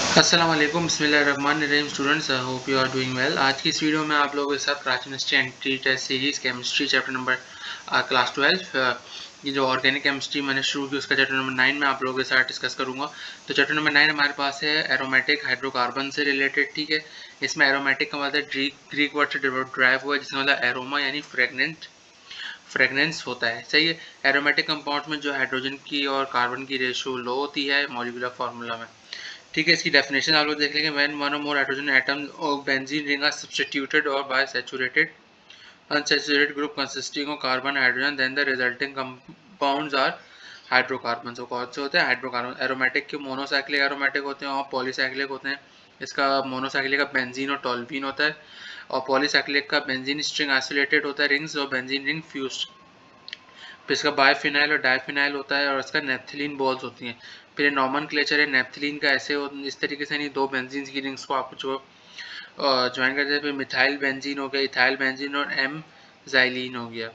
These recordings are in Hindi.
अस्सलाम वालेकुम, बिस्मिल्लाहिर्रहमानिर्रहीम। Students, I hope you are doing well. आज की इस वीडियो में आप लोगों के साथ Karachi university entry test series chemistry chapter number class 12 ये जो ऑर्गेनिक केमिस्ट्री मैंने शुरू की उसका चैप्टर नंबर 9 में आप लोगों के साथ डिस्कस करूंगा। तो चैप्टर नंबर 9 हमारे पास है एरोमेटिक हाइड्रोकार्बन से रिलेटेड। ठीक है, इसमें एरोमेटिक का मतलब ग्रीक वर्ड से ड्राइव हुआ है जिसका मतलब एरोमा यानी फ्रेगनेंस होता है। सही है। एरोमेटिक कंपाउंड में जो हाइड्रोजन की और कार्बन की रेशियो लो होती है मॉलिक्यूलर फार्मूला में। ठीक है, इसकी डेफिनेशन आप लोग देख लेंगे। When one or more hydrogen atoms of benzene ring are substituted or by saturated unsaturated group consisting of carbon hydrogen then the resulting compounds are hydrocarbon. कौन से होते हैं? हाइड्रोकार्बन। एरोमेटिक के मोनोसाइक्लिक एरोमेटिक होते हैं और पॉलीसाइक्लिक होते हैं। इसका मोनोसाइक्लिक का बेंजीन और टोल्यूइन होता है और पॉलीसाइक्लिक का बेंजीन स्ट्रिंग आइसोलेटेड होता है रिंग्स और बेंजीन रिंग फ्यूज्ड। फिर इसका बायफिनाइल और डायफिनाइल होता है और इसका नेप्थिलीन बॉल्स होती हैं। फिर नॉमनक्लेचर है नेप्थिलीन का ऐसे इस तरीके से नहीं, दो बेंजीन की रिंग्स को आप जो ज्वाइन करते हैं। फिर मिथाइल बेंजीन हो गया, इथाइल बेंजीन और एम जाइलिन हो गया।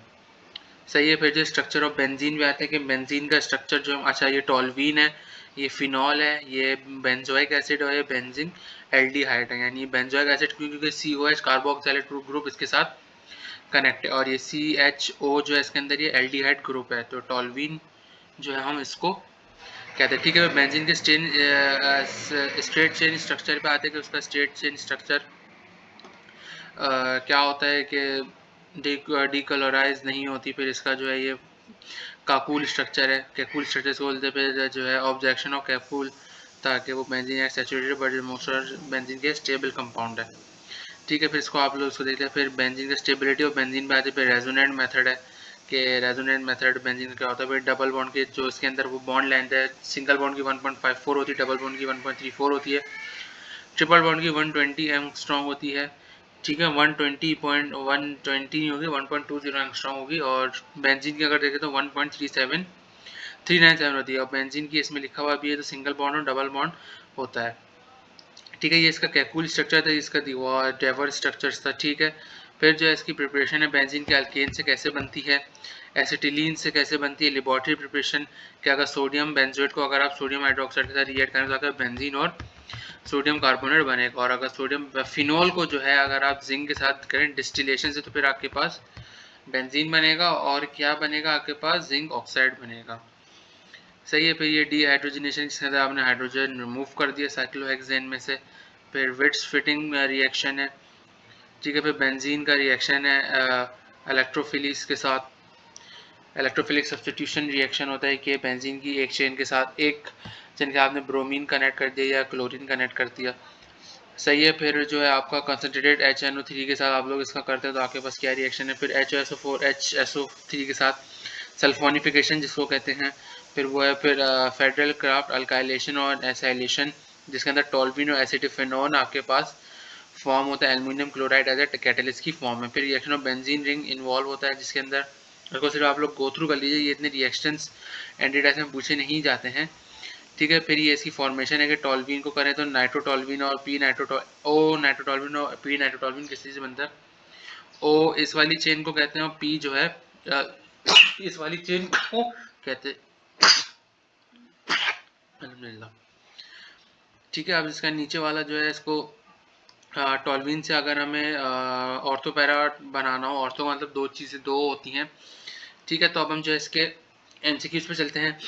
सही है। फिर जो स्ट्रक्चर ऑफ बेंजीन भी आते हैं कि बेंजीन का स्ट्रक्चर जो अच्छा ये टोल्यूइन है, ये फिनॉल है, ये बेंजोइक एसिड और ये बेंजीन एल्डिहाइड है। यानी बेंजोइक एसिड क्योंकि COH कार्बोक्सिलेट ग्रुप इसके साथ कनेक्ट है और ये CHO जो है इसके अंदर ये एल्डिहाइड ग्रुप है। तो टोल्यूइन जो है हम इसको कहते हैं। ठीक है, बेंजीन के स्ट्रेट चेन स्ट्रक्चर पे आते हैं कि उसका स्ट्रेट चेन स्ट्रक्चर क्या होता है कि डीकलोराइज नहीं होती। फिर इसका जो है ये काकूल स्ट्रक्चर है, कैकूल स्ट्रक्चर से बोलते। फिर जो है ऑब्जेक्शन ऑफ कैकूल ताकि वो बेंजीन या सैचुरेटेड बट मोस्टर बेंजीन के स्टेबल कंपाउंड है। ठीक है, फिर इसको आप लोग इसको देखते हैं। फिर बेंजीन का स्टेबिलिटी और बेंजीन पे आते हैं। फिर रेजोनेंट मेथड है कि रेजोनेंट मेथड बेंजीन का क्या होता है। फिर डबल बॉन्ड के जो इसके अंदर वो बॉन्ड लेंथ है, सिंगल बॉन्ड की 1.54 होती है, डबल बॉन्ड की 1.34 होती है, ट्रिपल बॉन्ड की 120 एंगस्ट्रॉम होती है। ठीक है, 120 नहीं होगी, 1.20 एंगस्ट्रॉम होगी। और बेंजीन की अगर देखें तो 1.397 होती है। और बेंजीन की इसमें लिखा हुआ भी है तो सिंगल बॉन्ड और डबल बॉन्ड होता है। ठीक है, ये इसका कैकूल स्ट्रक्चर था, इसका डेवर स्ट्रक्चर था। ठीक है, फिर जो है इसकी प्रिपरेशन है बेंजीन के अल्केन से कैसे बनती है, एसिटिलीन से कैसे बनती है, लेबोरेटरी प्रिपरेशन कि अगर सोडियम बेंजोएट को अगर आप सोडियम हाइड्रोक्साइड के साथ रिएक्ट करें तो अगर बेंजीन और सोडियम कार्बोनेट बनेगा। और अगर सोडियम फिनोल को जो है अगर आप जिंक के साथ करें डिस्टिलेशन से तो फिर आपके पास बेंजीन बनेगा और क्या बनेगा, आपके पास जिंक ऑक्साइड बनेगा। सही है। फिर ये डीहाइड्रोजनेशन जिसके अंदर आपने हाइड्रोजन रिमूव कर दिया साइक्लोहेक्सेन में से। फिर विट्स फिटिंग रिएक्शन है। ठीक है, फिर बेंजीन का रिएक्शन है इलेक्ट्रोफिलिस के साथ। इलेक्ट्रोफिलिक सब्स्टिट्यूशन रिएक्शन होता है कि बेंजीन की एक चेन के साथ एक चेन के आपने ब्रोमीन कनेक्ट कर दिया या क्लोरीन कनेक्ट कर दिया। सही है। फिर जो है आपका कंसनट्रेटेड HNO3 के साथ आप लोग इसका करते हैं तो आपके पास क्या रिएक्शन है। फिर HSO4 HSO3 के साथ सल्फोनिफिकेशन जिसको कहते हैं। फिर वो है फिर फेडरल क्राफ्ट अल्काइलेशन और एसाइलेशन जिसके अंदर टोल्यूइन और एसिटिफेनॉन आपके पास फॉर्म होता है aluminium chloride as a catalyst की फॉर्म में। फिर reaction of benzene ring involve होता है जिसके अंदर को सिर्फ आप लोग गो थ्रू कर लीजिए, ये इतने रिएक्शंस एंटीडाइस में पूछे नहीं जाते हैं। ठीक है, फिर ये इसकी फॉर्मेशन है कि टोल्यूइन को करें तो नाइट्रोटोल्यूइन और नाइट्रोटोल्यूइन और पी नाइट्रोटोल्यूइन किस चीज़ से बनता है? ओ इस वाली चेन को कहते हैं और पी जो है इस वाली चेन को कहते हैं। अल्हम्दुलिल्लाह। ठीक है, अब इसका नीचे वाला जो है इसको टोल्यूइन से अगर हमें ऑर्थो पैरा बनाना हो, ऑर्थो मतलब दो चीज़ें दो होती हैं। ठीक है, तो अब हम जो है इसके MCQs पे चलते हैं।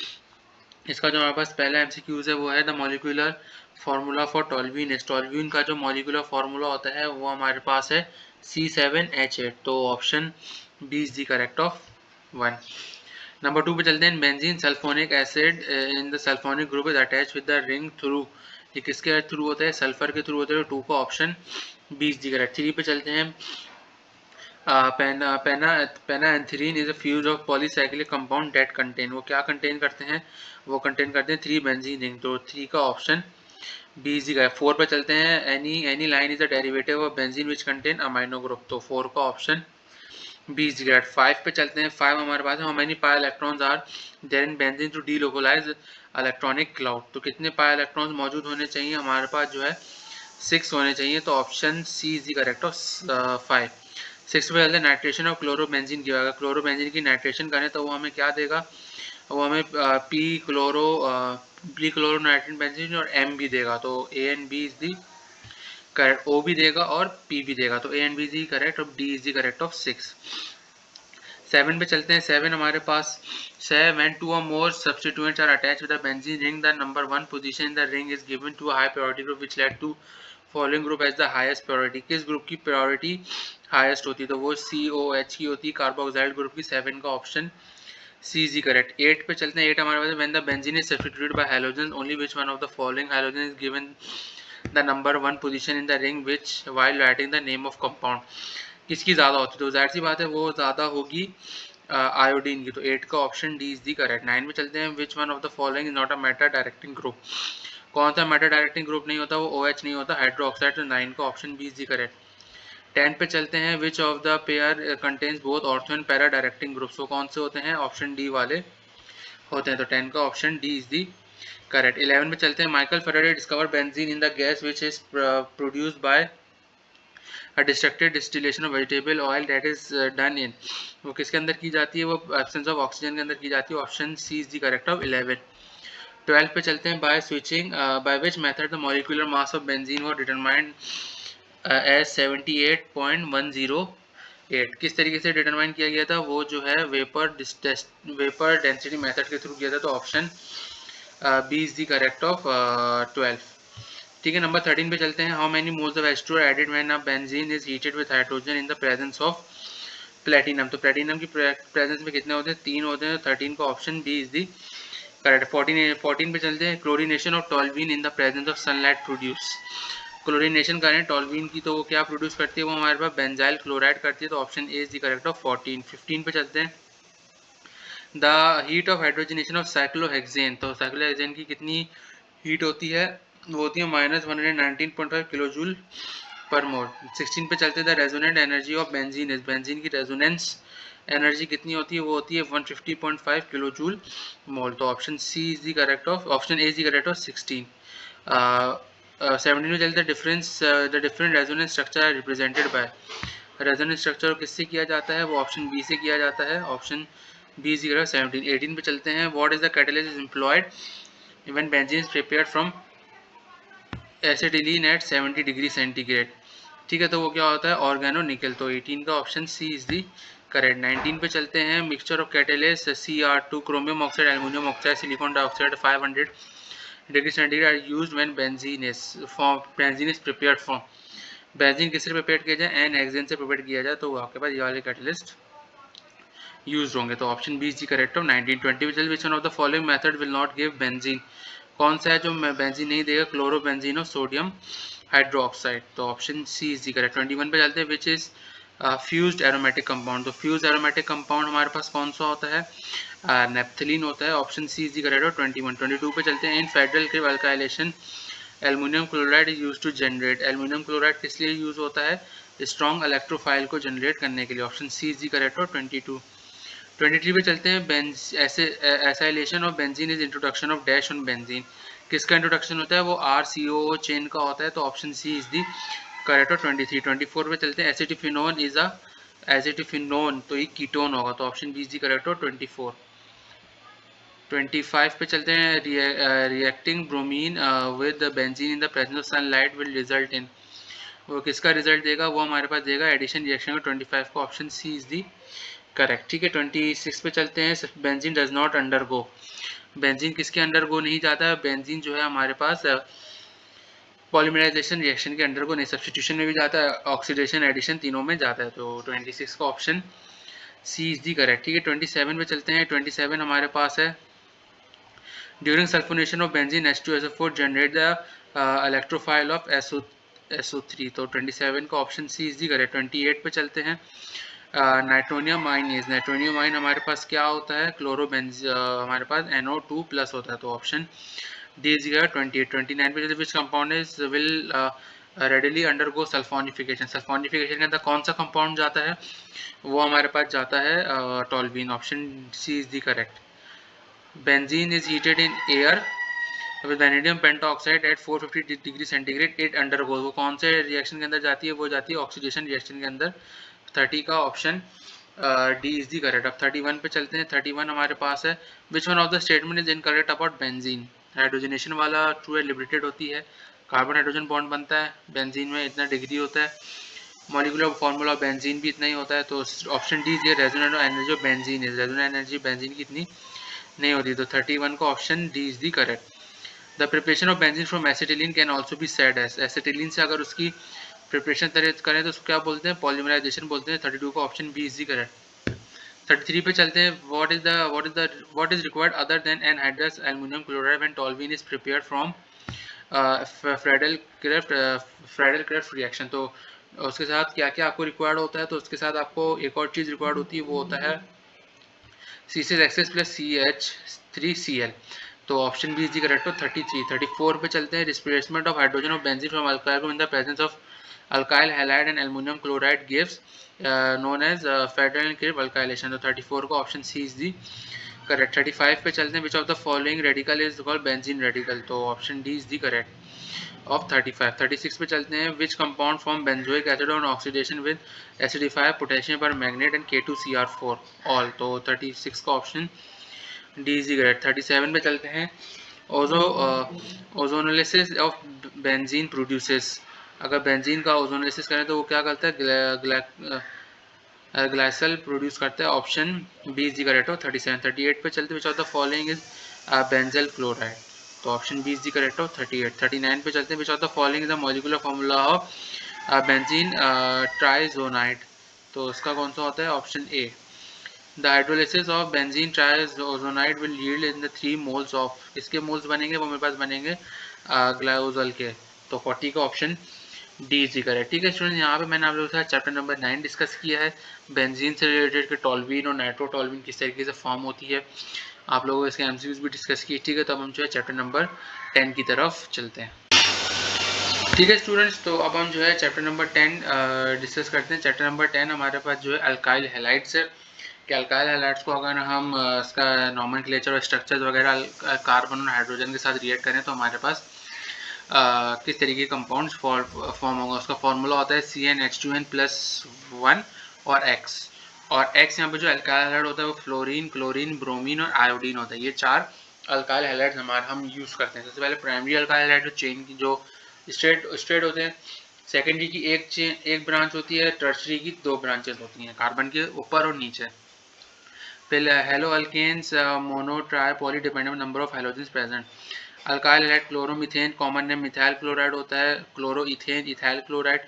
इसका जो हमारे पास पहला MCQs है वो है the molecular formula for toluene. Toluene का जो मॉलिक्यूलर फार्मूला होता है वो हमारे पास है C7H8। तो option B is the correct of 1। Number 2 पे चलते हैं। Benzene sulphonic acid in the sulphonic group is attach with the ring through. ये किसके थ्रू होता है? सल्फर के थ्रू होते हैं। 2 का option B is the correct. 3 पे चलते हैं। Phenanthrene is a fuse of polycyclic compound that contain. वो क्या कंटेन करते हैं? वो कंटेन करते हैं 3 बेंजीन रिंग। तो 3 का option B is the correct. 4 पे चलते हैं। Aniline is a derivative of benzene which contain amino group. तो 4 का ऑप्शन 20 ग्रेड। 5 पे चलते हैं। 5 हमारे पास है how many pi electrons are there in benzene to delocalize electronic cloud. तो कितने पाई इलेक्ट्रॉन्स मौजूद होने चाहिए? हमारे पास जो है 6 होने चाहिए। तो option C is the correct of 5। 6 पे चलते हैं। नाइट्रेशन ऑफ क्लोरोबेंजीन की। अगर क्लोरोबेंजीन की नाइट्रेशन करें तो वो हमें क्या देगा? वो हमें पी क्लोरो क्लोरोनाइट्रेट बेंजीन और M भी देगा, तो A and B is the correct, O भी देगा और P भी देगा, तो A and B is correct और D is the correct of 6। 7 पे चलते हैं। 7 हमारे पास when two or more substituents are attached with a benzene ring, the number 1 position in the ring is given to a high priority group which led to following group as the highest priority। किस ग्रुप की प्रायोरिटी हाईएस्ट होती है, तो वो COH की होती है, कार्बोक्साइल ग्रुप की। 7 का ऑप्शन C is correct। 8 पे चलते हैं। 8 हमारे पास when the benzene is substituted by halogens, only which one of the following halogen is given the number 1 position in the ring which while writing the name of compound। किसकी ज़्यादा होती है, तो जाहिर सी बात है वो ज़्यादा होगी आयोडीन की, तो 8 का option D is the correct. 9 में चलते हैं। Which one of the following is not a Meta directing group, कौन सा मेटा डायरेक्टिंग ग्रुप नहीं होता, वो OH नहीं होता, हाइड्रोक्साइड, तो 9 का option B is the correct. 10 पे चलते हैं। Which of the pair contains both ortho and para directing groups, वो कौन से होते हैं, ऑप्शन डी वाले होते हैं, तो 10 का option D is the correct. 11 पे चलते हैं। Michael Faraday discover benzene in the gas which is produced by a destructive distillation of vegetable oil that is done in, वो किसके अंदर की जाती है, वो एब्सेंस ऑफ ऑक्सीजन के अंदर की जाती है, option C is the correct of 11। 12 पे चलते हैं। By switching by which method the molecular mass of benzene was determined as 78.108, किस तरीके से डिटरमाइन किया गया था, वो जो है वेपर डेंसिटी मेथड के थ्रू किया था, तो option B is the correct of 12। ठीक है, नंबर 13 पे चलते हैं। How many moles of H2 are added when a benzene is heated with hydrogen in the presence of platinum, तो प्लेटिनम की प्रेजेंस में कितने होते हैं, 3 होते हैं, 13 का option B is the correct. 14 पे चलते हैं। Chlorination of toluene in the presence of sunlight produce, chlorination करें टॉल्वीन की, तो वो क्या प्रोड्यूस करती है, वो हमारे पास बेंजाइल क्लोराइड करती है, तो option A is the correct of 14। 15 पे चलते हैं। The heat of hydrogenation of cyclohexane, तो साइक्लोहेक्सेन की कितनी हीट होती है, वो होती है -119.5 किलो जूल पर मोल। 16 पे चलते थे। Resonant energy of benzene is, benzene की रेजोनेंस एनर्जी कितनी होती है, वो होती है 150.5 किलो जूल मोल, तो option C is the correct of option A is the correct of 16। 17 में चलते हैं। Difference the different resonance structure are represented by, resonance structure किससे किया जाता है, वो ऑप्शन बी से किया जाता है, option B is the correct 17। 18 पे चलते हैं। What is the catalyst is employed when benzene is prepared from acetylene at 70 degree centigrade, ठीक है, तो वो क्या होता है, ऑर्गेनो निकल, तो 18 का option C is the correct. 19 पे चलते हैं। Mixture of catalyst Cr2 chromium oxide aluminium oxide silicon dioxide 500 degree centigrade are used when benzene is prepared from, benzene किससे प्रिपेयर किया जाए, एन हेक्सेन से प्रिपेयर किया जाए, तो आपके पास ये वाले कैटलिस्ट यूज होंगे, तो option B is the correct of 19। 20 पे चलते। Which one of the following method will not give benzene, कौन सा है जो बेंजीन नहीं देगा, क्लोरोबेंजीन और सोडियम हाइड्रोक्साइड, तो option C is the correct. 21 पे चलते हैं। Which is fused aromatic compound, तो फ्यूज्ड एरोमेटिक कंपाउंड हमारे पास कौन सा होता है, नेप्थलीन होता है, option C is the correct of 21। 22 पे चलते हैं। In Friedel Crafts alkylation aluminium chloride is use to generate, aluminium chloride किस लिए यूज होता है, स्ट्रॉन्ग इलेक्ट्रोफाइल को जनरेट करने के लिए, option C is the correct of 22। 23 पे चलते हैं। Acylation of benzene is introduction of dash on benzene, किसका इंट्रोडक्शन होता है, वो RCOO चेन का होता है, तो option C is the correct of 23। 24 पे चलते हैं। एसिटिफिनोन इज अ एसिटिफिनोन, तो ये कीटोन होगा, तो option B is the correct of 24। 25 पे चलते हैं। Reacting bromine with benzene in the presence of sunlight will result in, वो किसका रिजल्ट देगा, वो हमारे पास देगा एडिशन रिएक्शन का। 25 का option C is the correct, ठीक है। 26 पे चलते हैं। Benzene does not undergo, benzene किसके अंडरगो नहीं जाता है, बेंजीन जो है हमारे पास पॉलीमराइजेशन रिएक्शन के अंडरगो नहीं, सब्स्टिट्यूशन में भी जाता है, ऑक्सीडेशन एडिशन तीनों में जाता है, तो 26 का option C is the correct, ठीक है। 27 पे चलते हैं। 27 हमारे पास है। During sulphonation of benzene H2SO4 generate the electrophile of SO3, तो 27 का option C is the correct. 28 पे चलते हैं। नाइट्रोनियम आयनीज, नाइट्रोनियम आयन हमारे पास क्या होता है, हमारे पास NO2 प्लस होता है, तो ऑप्शन डी इज दी 28। 29 पे चलते, which compound is will readily undergo sulphonification, sulphonification के अंदर कौन सा कंपाउंड जाता है, वो हमारे पास जाता है toluene, option C is the correct. Benzene is heated in air with vanadium pentoxide at 450 degree centigrade, it undergoes, वो कौन से रिएक्शन के अंदर जाती है, वो जाती है ऑक्सीडेशन रिएक्शन के अंदर। 30 का option D is the correct. अब 31 पे चलते हैं। 31 हमारे पास है। Which one of the statement is incorrect about benzene, hydrogenation वाला ट्रू है, लिबरेटेड होती है, कार्बन हाइड्रोजन बॉन्ड बनता है, बेंजीन में इतना डिग्री होता है, मॉलिक्यूलर फार्मूला ऑफ बेंजीन भी इतना ही होता है। तो ऑप्शन डी ये रेजोनेंट एनर्जी ऑफ बेंजीन है, रेजोनेंट एनर्जी बेंजीन की इतनी नहीं होती। तो 31 का option D is the correct. The preparation of benzene from acetylene can also be said as, acetylene से अगर उसकी प्रिपरेशन करें तो उसको क्या बोलते हैं, पॉलीमराइजेशन बोलते हैं। 32 का option B is the correct. 33 पे चलते हैं। What is required other than anhydrous aluminium chloride when toluene is prepared from Friedel Crafts reaction. तो उसके साथ क्या क्या आपको रिक्वायर्ड होता है, तो उसके साथ आपको एक और चीज़ रिक्वायर्ड होती है, वो होता है C6H प्लस CH3Cl। तो option B is the correct हो 33। 34 पे चलते हैं। Displacement of hydrogen of benzene from alkyl group in the presence of alkyl halide and aluminium chloride gives known as Friedel Crafts alkylation. तो 34 का option C is the correct. 35 पे चलते हैं। Which of the following radical is called benzene radical. तो option D is the correct of 35। 36 पे चलते हैं। Which compound form benzoic acid on oxidation with acidifier potassium पर मैग्नेट एंड K2Cr4 ऑल। तो 36 का option D is the correct. 37 पे चलते हैं। ओजोनोलिसिस ऑफ बेंजीन प्रोड्यूसेस, अगर बेंजीन का ओजोनोलिसिस करें तो वो क्या करता है, ग्लाइसल प्रोड्यूस करता है। Option B is the correct हो 37। 38 पे चलते which of the following is benzal chloride. तो option B is the correct हो 38। 39 पे चलते हैं। Which of the following is the molecular formula of benzene triozonide. तो उसका कौन सा होता है, option a. The hydrolysis of benzene triozonide will yield in the 3 moles of, किसके मोल्स बनेंगे, वो मेरे पास बनेंगे ग्लाइकोजल के। तो 40 का ऑप्शन डी इज करेक्ट। ठीक है स्टूडेंट, यहाँ पे मैंने आप लोगों के साथ चैप्टर नंबर 9 डिस्कस किया है, बेंजीन से रिलेटेड के टॉल्वीन और नाइट्रोटॉल्वीन किस तरीके से फॉर्म होती है, आप लोगों को इसके एमसीक्यूज भी डिस्कस किए। ठीक है, तो अब हम जो है चैप्टर नंबर 10 की तरफ चलते हैं। ठीक है स्टूडेंट्स, तो अब हम जो है चैप्टर नंबर 10 डिस्कस करते हैं। चैप्टर नंबर 10 हमारे पास जो है अल्काइल हैलाइड्स है कि अल्काइल हैलाइड्स को अगर हम इसका नॉमेनक्लेचर और स्ट्रक्चर्स वगैरह कार्बन और हाइड्रोजन के साथ रिएक्ट करें तो हमारे पास किस तरीके के कंपाउंड्स फॉर्म होगा। उसका फॉर्मूला होता है CnH2n+1 और X। और X यहाँ पे जो अल्काइल हैलाइड होता है वो फ्लोरीन, क्लोरीन, ब्रोमीन और आयोडीन होता है। ये 4 अल्काइल हैलाइड्स हमारे हम यूज़ करते हैं। सबसे पहले प्राइमरी अल्काइल हैलाइड जो चेन की जो स्ट्रेट होते हैं, सेकेंडरी की एक ब्रांच होती है, टर्शरी की 2 ब्रांचेस होती हैं, कार्बन के ऊपर और नीचे। फिर haloalkanes mono tri poly dependent number of halogens present. Alkyl halide chloromethane, common name methyl chloride होता है, क्लोरो इथेन इथाइल क्लोराइड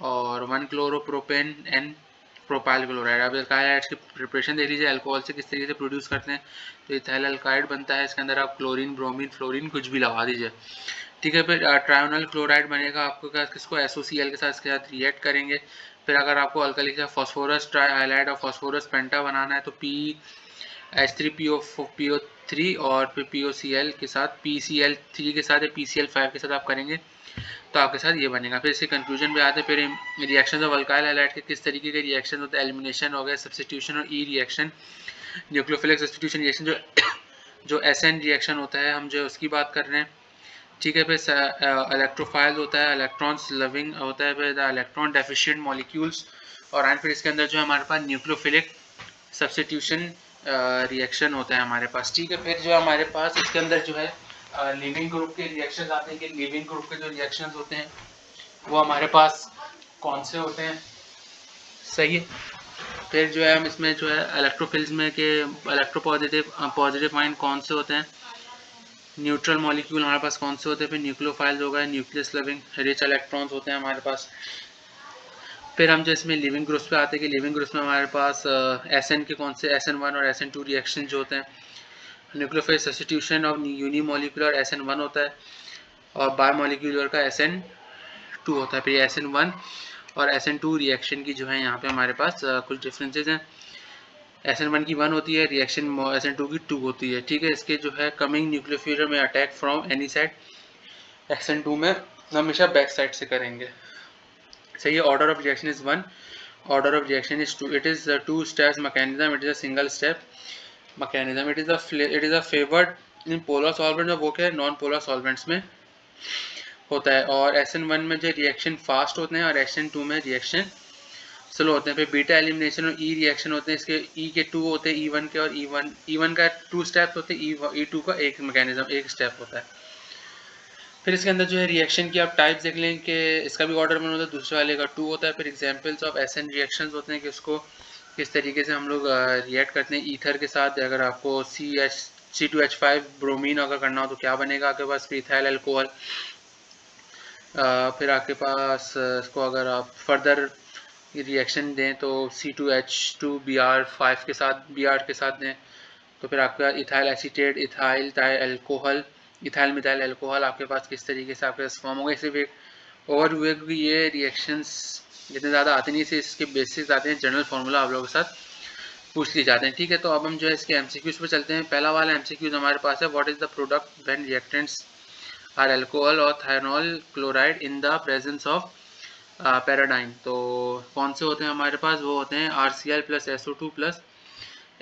और 1 क्लोरोप्रोपेन एंड प्रोपाइल क्लोराइड। अब अल्काइल हैलाइड्स की प्रिपरेशन देख लीजिए, अल्कोहल से किस तरीके से प्रोड्यूस करते हैं। तो इथाइल अल्काइड बनता है, इसके अंदर आप क्लोरीन, ब्रोमीन, फ्लोरीन कुछ भी लगा दीजिए। ठीक है, फिर ट्रायोनल क्लोराइड बनेगा आपको किसको, SOCl के साथ इसके साथ रिएक्ट करेंगे। फिर अगर आपको अल्कली के साथ फॉस्फोरस ट्राइहाइलाइड और फॉस्फोरस पेंटा बनाना है तो PH3PO3 और फिर POCl के साथ PCl3 के साथ या PCl5 के साथ आप करेंगे तो आपके साथ ये बनेगा। फिर इसके कंक्लूजन पे आते हैं। फिर रिएक्शन ऑफ अल्काइल हैलाइड के किस तरीके के रिएक्शन होते हैं, एलिमिनेशन हो गया, सब्स्टिट्यूशन और ई रिएक्शन, न्यूक्लियोफिलिक सब्स्टिट्यूशन रिएक्शन जो SN रिएक्शन होता है हम जो उसकी बात कर रहे हैं। ठीक है, फिर इलेक्ट्रोफाइल होता है, इलेक्ट्रॉन्स लविंग होता है, फिर इलेक्ट्रॉन डेफिशिएंट मॉलिक्यूल्स और फिर इसके अंदर जो हमारे पास न्यूक्लियोफिलिक सब्स्टिट्यूशन रिएक्शन होता है हमारे पास। ठीक है, फिर जो हमारे पास इसके अंदर जो है लिविंग ग्रुप के रिएक्शन आते हैं कि लिविंग ग्रुप के जो रिएक्शंस होते हैं वो हमारे पास कौन से होते हैं, सही है। फिर जो है हम इसमें जो है इलेक्ट्रोफिल्स में के पॉजिटिव आयन कौन से होते हैं, न्यूट्रल मॉलिक्यूल हमारे पास कौन से होते हैं, फिर न्यूक्लियोफाइल होगा, न्यूक्लियस लविंग रिच इलेक्ट्रॉन्स होते हैं हमारे पास। फिर हम जो इसमें लिविंग ग्रुप्स पे आते हैं कि लिविंग ग्रुप्स में हमारे पास SN के कौन से SN1 और SN2 रिएक्शन जो होते हैं। Nucleophile substitution of unimolecular SN1 होता है और बायोमोलिकुलर का SN2 होता है। फिर SN1 और SN2 रिएक्शन की जो है यहाँ पे हमारे पास कुछ डिफरेंसेस हैं। SN1 की 1 होती है, रिएक्शन SN2 की 2 होती है। ठीक है, इसके जो है कमिंग न्यूक्लियोफिलर में attack from any side, SN2 में हमेशा बैक साइड से करेंगे। सही है। Order of reaction is 1, order of reaction is 2, it is a two steps mechanism, it is a single step mechanism, it is a favored in polar solvent, वो क्या है नॉन पोलर सॉल्वेंट्स में होता है। और SN1 में जो रिएक्शन फास्ट होते हैं और SN2 में रिएक्शन स्लो होते हैं। फिर बीटा एलिमिनेशन और ई रिएक्शन होते हैं, इसके ई के 2 होते हैं, E1 के, और E1 का 2 स्टेप होते हैं, E2 का एक मैकेनिज्म एक स्टेप होता है। फिर इसके अंदर जो है रिएक्शन की आप टाइप देख लें कि इसका भी ऑर्डर में होता है, दूसरे वाले का 2 होता है। फिर एग्जांपल्स ऑफ एसएन रिएक्शंस होते हैं कि उसको किस तरीके से हम लोग रिएक्ट करते हैं ईथर के साथ। अगर आपको C2H5 ब्रोमीन अगर करना हो तो क्या बनेगा आपके पास, इथाइल अल्कोहल। फिर आपके पास इसको अगर आप फर्दर रिएक्शन दें तो C2H2Br5 के साथ दें तो फिर आपका ethyl acetate, ethyl alcohol, ethyl methyl alcohol आपके पास किस तरीके से आपके पास फॉर्म होगा। सिर्फ एक ओवरव्यू है क्योंकि ये रिएक्शंस इतने ज़्यादा आते नहीं, से इसके बेसिक्स आते हैं, जनरल फार्मूला आप लोगों के साथ पूछ ली जाते हैं। ठीक है, तो अब हम जो है इसके एमसीक्यूज पे चलते हैं। पहला वाला एमसीक्यूज हमारे पास है, what is the product when reactants are alcohol और thionyl chloride in the presence of pyridine. तो कौन से होते हैं हमारे पास, वो होते हैं RCl plus SO2 plus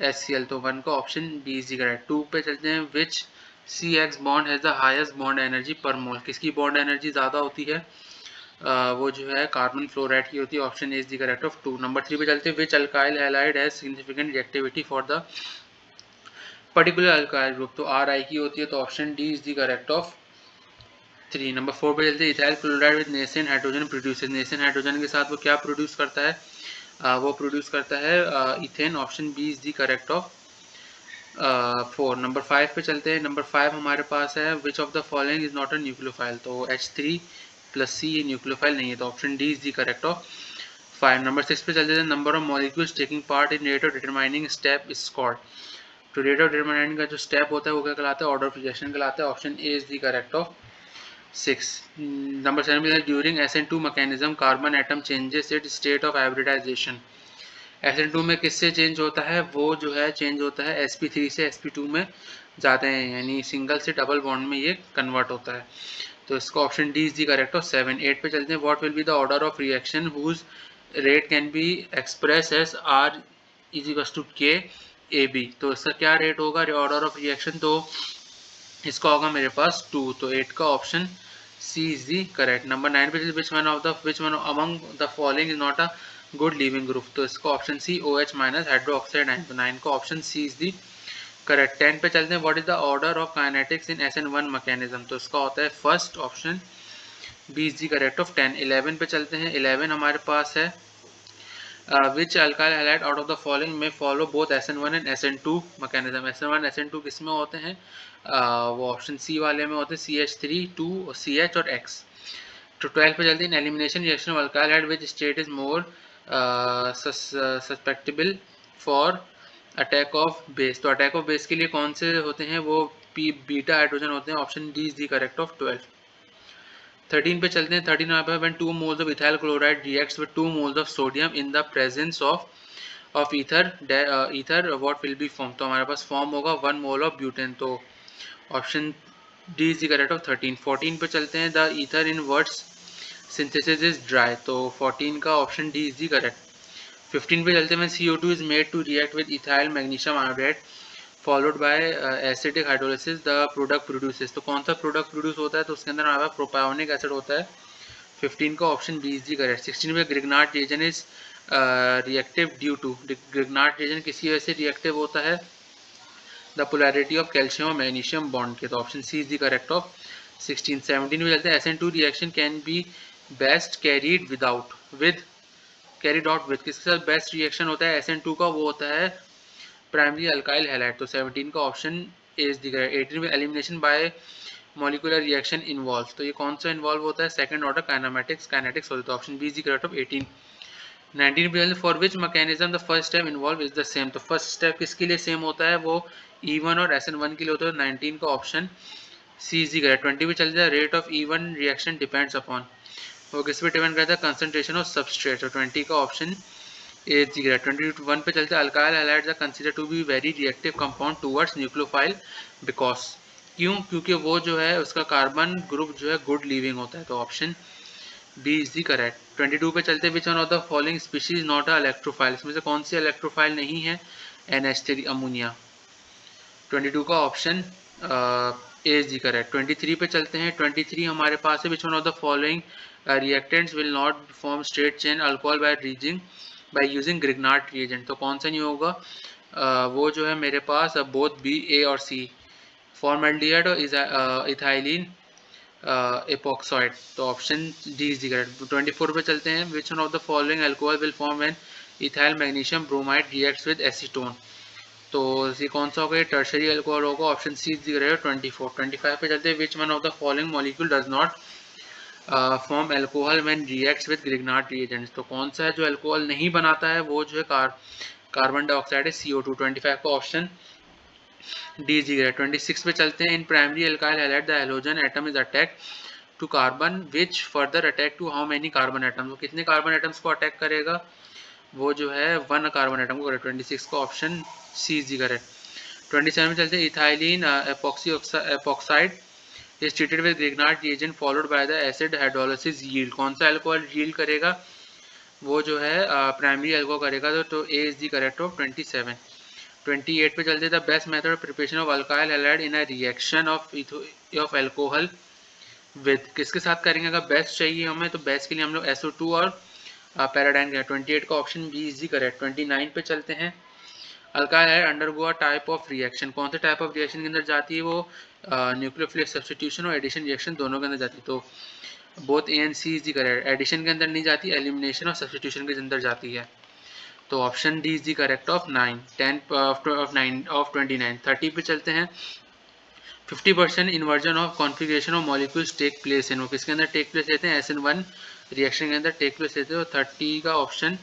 HCl। तो 1 का ऑप्शन बी इज करेक्ट। 2 पे चलते हैं, विच CX bond has the highest bond energy पर मोल, किसकी बॉन्ड एनर्जी ज़्यादा होती है, वो जो है कार्बन फ्लोराइड की होती है। Option A is the correct of 2। Number 3 पे चलते हैं, which alkyl halide has significant reactivity for the particular alkyl group. तो RI की होती है, तो option D is the correct of 3। Number 4 पे चलते हैं, ethyl chloride with nascent hydrogen produces, nascent hydrogen के साथ वो क्या प्रोड्यूस करता है, वो प्रोड्यूस करता है ethane. Option B is the correct of 4। Number 5 पे चलते हैं। नंबर 5 हमारे पास है, which of the following is not a nucleophile. तो H3 प्लस C ये न्यूक्लियोफाइल नहीं है, तो option D is the correct of 5। Number 6 पे चलते हैं, number of molecules taking part in rate of determining step is called. तो रेट ऑफ डिटरमाइनिंग का जो स्टेप होता है वो क्या कहलाता है, ऑर्डर ऑफ रिजेक्शन कहलाता है। Option A is the correct of 6। Number 7 पे during SN2 mechanism carbon atom changes it state of hybridisation. SN2 में किससे चेंज होता है, वो जो है चेंज होता है sp3 से sp2 में जाते हैं, यानी सिंगल से डबल बॉन्ड में ये कन्वर्ट होता है। तो इसका option D is the correct of 7। 8 पे चलते हैं, what will be the order of reaction whose rate can be express as R is equal to KAB। तो इसका क्या रेट होगा ऑर्डर ऑफ रिएक्शन, तो इसका होगा मेरे पास 2। तो 8 का option C is the correct. Number 9 पे which one among the following is not a good leaving group. तो इसका option C OH minus hydroxide ion. तो 9 का option C is the correct. 10 पे चलते हैं, what is the order of kinetics in SN1 mechanism. तो इसका होता है first, option B is the correct of 10। 11 पे चलते हैं, 11 हमारे पास है, which alkyl halide out of the following may follow both SN1 and SN2 mechanism। SN1 SN2 किस में होते हैं, वो ऑप्शन सी वाले में होते हैं, CH3 2 और CH और X। तो 12 पे चलते हैं, elimination reaction of alkyl halide which state is more susceptible for attack of base. तो अटैक ऑफ बेस के लिए कौन से होते हैं, वो बीटा हाइड्रोजन होते हैं। Option D is the correct of 12। 13 पे चलते हैं, 13 यहाँ पे, when 2 moles of ethyl chloride reacts with 2 moles of sodium in the presence of ether what will be formed। तो हमारे पास फॉर्म होगा 1 mole of butane। तो option D is the correct of 13। 14 पे चलते हैं, the ether in words synthesis is dry. तो 14 का option D is the correct. 15 पे चलते हैं, when CO2 is made to react with ethyl magnesium iodide followed by acidic hydrolysis the product produces. तो कौन सा प्रोडक्ट प्रोड्यूस होता है, तो उसके अंदर हमारे पास प्रोपायोनिक एसिड होता है। 15 का option B is the correct. 16 में Grignard reagent is reactive due to. Grignard reagent किसी वजह से रिएक्टिव होता है, द पोलैरिटी ऑफ कैल्शियम और मैग्नीशियम बॉन्ड के। तो option C is the correct of 16। 17 में चलते हैं, SN2 reaction can be best carried out with किसके साथ बेस्ट रिएक्शन होता है SN2 का, वो होता है प्राइमरी अल्काइल हैलाइड। तो 17 का option A is the correct. 18 में elimination by molecular reaction involve. तो ये कौन सा इन्वॉल्व होता है, सेकंड ऑर्डर काइनेटिक्स होता है। तो option B is the correct of 18। 19 पे for which mechanism the first step involve is the same. तो फर्स्ट स्टेप किसके लिए सेम होता है, वो E1 और SN1 के लिए होता है। 19 का option C is the correct. 20 पे चलते हैं, rate of E1 reaction depends upon, वो किस पे डिपेंड करता है, कंसंट्रेशन ऑफ सबस्ट्रेट। तो 20 का option A is the correct. 21 पे चलते हैं, alkyl halides are considered to be very reactive compound towards nucleophile because, क्यों, क्योंकि वो जो है उसका कार्बन ग्रुप जो है गुड लीविंग होता है। तो option B is the correct. 22 पे चलते हैं, which one of the following species not a electrophile. इसमें से कौन सी इलेक्ट्रोफाइल नहीं है, NH3 अमोनिया। 22 का option A is the correct. 23 पे चलते हैं, 23 हमारे पास है, which one of the following reactants will not form straight chain alcohol by रीजिंग बाय यूजिंग ग्रिग्नार्ड रिएजेंट। तो कौन सा नहीं होगा, वो जो है मेरे पास बोथ बी, ए और सी, फॉर्मल्डिहाइड और इथाइलिन एपोक्साइड। तो option D is the correct. 24 पे चलते हैं। Which one of the following alcohol will form when ethyl magnesium bromide reacts with acetone. तो ये कौन सा होगा, टर्शरी अल्कोहल होगा, option C is the correct. 24 25 पे चलते हैं। Which one of the following molecule does not form alcohol when reacts with Grignard reagents. तो कौन सा है जो अल्कोहल नहीं बनाता है, वो जो है कार्बन डाइऑक्साइड है, CO2। 25 का ऑप्शन डी जी है। 26 पे चलते हैं। In primary alkyl halide the halogen atom is attack to carbon which further attack to how many carbon atoms. वो कितने कार्बन एटम्स को अटैक करेगा, वो जो है 1 कार्बन एटम को करेक्ट। 26 का ऑप्शन सी इज करेक्ट। 27 में चलते हैं। Ethylene epoxide is treated with Grignard reagent followed by the acid hydrolysis yield। कौन सा अल्कोहल yield करेगा, वो जो है प्राइमरी अल्कोहल करेगा। तो ए इज दी करेक्ट ऑफ 27। 28 पे चलते the best method of preparation of alkyl halide in a reaction of alcohol with. किसके साथ करेंगे, अगर बेस्ट चाहिए हमें तो बेस्ट के लिए हम लोग SO2 और पैराडाइन का। 28 का option B is the correct. 29 पे चलते हैं। Alkyl halide undergo a type of reaction. कौन से टाइप ऑफ रिएक्शन के अंदर जाती है, वो न्यूक्लियोफिलिक सब्स्टिट्यूशन और एडिशन रिएक्शन दोनों के अंदर जाती है। तो both A and C is the correct. Addition के अंदर नहीं जाती, एलिमिनेशन और सब्स्टिट्यूशन के अंदर जाती है। तो option D is the correct of 9 10 of 9 of 29। 30 पे चलते हैं। 50% inversion of configuration of molecules take place in. वो किसके अंदर टेक प्लेस लेते हैं, SN1 रिएक्शन के अंदर टेक प्लेस लेते हैं। तो 30 का option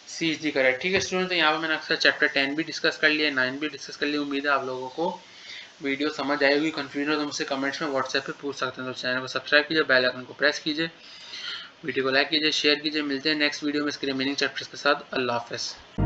C is the correct. ठीक है स्टूडेंट, तो यहाँ पर मैंने अक्सर चैप्टर 10 भी डिस्कस कर लिया, 9 भी डिस्कस कर लिया। उम्मीद है आप लोगों को वीडियो समझ आएगी। कंफ्यूजन हो तो मुझसे कमेंट्स में व्हाट्सएप पे पूछ सकते हैं। तो चैनल को सब्सक्राइब कीजिए, बेल आइकन को प्रेस कीजिए, वीडियो को लाइक कीजिए, शेयर कीजिए। मिलते हैं नेक्स्ट वीडियो में इसके रिमेनिंग चैप्टर्स के साथ। अल्लाह हाफिज़।